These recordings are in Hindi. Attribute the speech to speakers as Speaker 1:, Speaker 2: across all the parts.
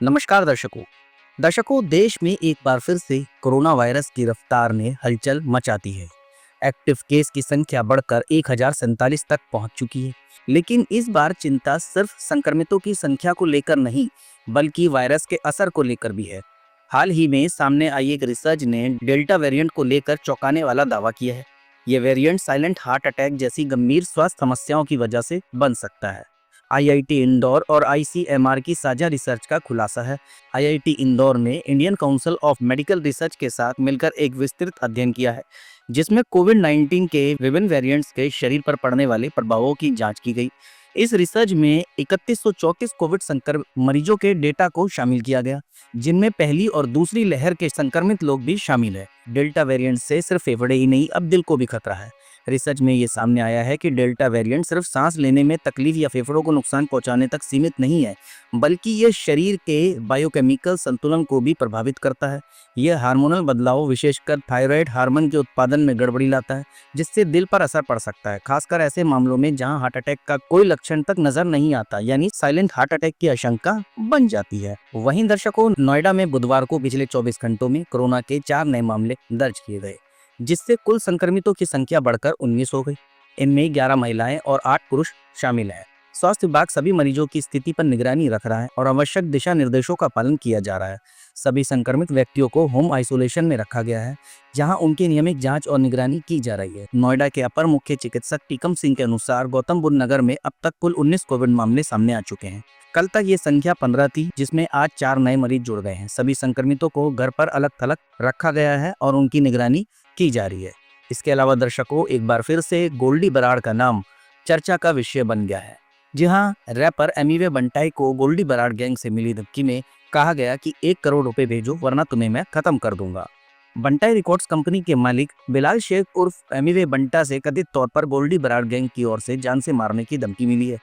Speaker 1: नमस्कार दर्शकों। देश में एक बार फिर से कोरोना वायरस की रफ्तार ने हलचल मचा दी है। एक्टिव केस की संख्या बढ़कर 1047 तक पहुंच चुकी है। लेकिन इस बार चिंता सिर्फ संक्रमितों की संख्या को लेकर नहीं, बल्कि वायरस के असर को लेकर भी है। हाल ही में सामने आई एक रिसर्च ने डेल्टा वेरिएंट को लेकर चौंकाने वाला दावा किया है। ये वेरिएंट साइलेंट हार्ट अटैक जैसी गंभीर स्वास्थ्य समस्याओं की वजह से बन सकता है। आईआईटी इंदौर और आईसीएमआर की साझा रिसर्च का खुलासा है। आईआईटी इंदौर ने Indian council of medical research के साथ मिलकर एक विस्तृत अध्ययन किया है, जिसमें कोविड-19 के विभिन्न वेरिएंट्स के शरीर पर पड़ने वाले प्रभावों की जांच की गई। इस रिसर्च में 3134 कोविड संक्रमित मरीजों के डेटा को शामिल किया गया, जिनमें पहली और दूसरी लहर के संक्रमित लोग भी शामिल है। डेल्टा वेरिएंट से सिर्फ फेफड़े ही नहीं, अब दिल को भी खतरा है। रिसर्च में ये सामने आया है कि डेल्टा वेरिएंट सिर्फ सांस लेने में तकलीफ या फेफड़ों को नुकसान पहुंचाने तक सीमित नहीं है, बल्कि ये शरीर के बायोकेमिकल संतुलन को भी प्रभावित करता है। यह हार्मोनल बदलाव, विशेषकर थायराइड हार्मोन के उत्पादन में गड़बड़ी लाता है, जिससे दिल पर असर पड़ सकता है, खासकर ऐसे मामलों में जहां हार्ट अटैक का कोई लक्षण तक नजर नहीं आता, यानी साइलेंट हार्ट अटैक की आशंका बन जाती है। वहीं दर्शकों, नोएडा में बुधवार को पिछले 24 घंटों में कोरोना के 4 नए मामले दर्ज किए गए, जिससे कुल संक्रमितों की संख्या बढ़कर 19 हो गई। इनमें 11 महिलाएं और 8 पुरुष शामिल हैं। स्वास्थ्य विभाग सभी मरीजों की स्थिति पर निगरानी रख रहा है और आवश्यक दिशा निर्देशों का पालन किया जा रहा है। सभी संक्रमित व्यक्तियों को होम आइसोलेशन में रखा गया है, जहां उनकी नियमित जांच और निगरानी की जा रही है। नोएडा के अपर मुख्य चिकित्सक टीकम सिंह के अनुसार गौतम बुद्ध नगर में अब तक कुल 19 कोविड मामले सामने आ चुके हैं। कल तक ये संख्या 15 थी, जिसमें आज 4 नए मरीज जुड़ गए हैं। सभी संक्रमितों को घर पर अलग थलग रखा गया है और उनकी निगरानी की जा रही है। इसके अलावा दर्शकों, एक बार फिर से गोल्डी बराड़ का नाम चर्चा का विषय बन गया है। जी हाँ, रैपर एमिवे बंटाई को गोल्डी बराड़ गैंग से मिली धमकी में कहा गया कि 1 करोड़ रुपए भेजो वरना तुम्हें मैं खत्म कर दूंगा। बंटाई रिकॉर्ड्स कंपनी के मालिक बिलाल शेख उर्फ एमिवे बंटा से कथित तौर पर गोल्डी बराड़ गैंग की ओर से जान से मारने की धमकी मिली है।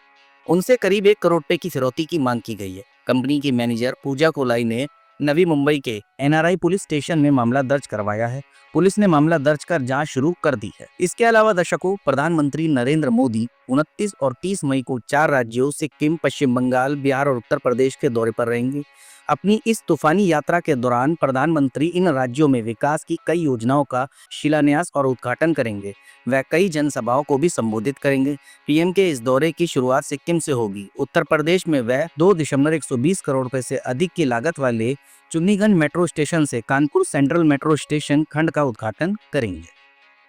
Speaker 1: उनसे करीब 1 करोड़ रुपए की फिरौती की मांग की गई है। कंपनी की मैनेजर पूजा कोलाई ने नवी मुंबई के एनआरआई पुलिस स्टेशन में मामला दर्ज करवाया है। पुलिस ने मामला दर्ज कर जांच शुरू कर दी है। इसके अलावा दर्शकों, प्रधानमंत्री नरेंद्र मोदी 29 और 30 मई को 4 राज्यों सिक्किम, पश्चिम बंगाल, बिहार और उत्तर प्रदेश के दौरे पर रहेंगे। अपनी इस तूफानी यात्रा के दौरान प्रधानमंत्री इन राज्यों में विकास की कई योजनाओं का शिलान्यास और उद्घाटन करेंगे। वह कई जनसभाओं को भी संबोधित करेंगे। पीएम के इस दौरे की शुरुआत सिक्किम से होगी। उत्तर प्रदेश में वह 2.120 करोड़ रुपए से अधिक की लागत वाले चुन्नीगंज मेट्रो स्टेशन से कानपुर सेंट्रल मेट्रो स्टेशन खंड का उद्घाटन करेंगे।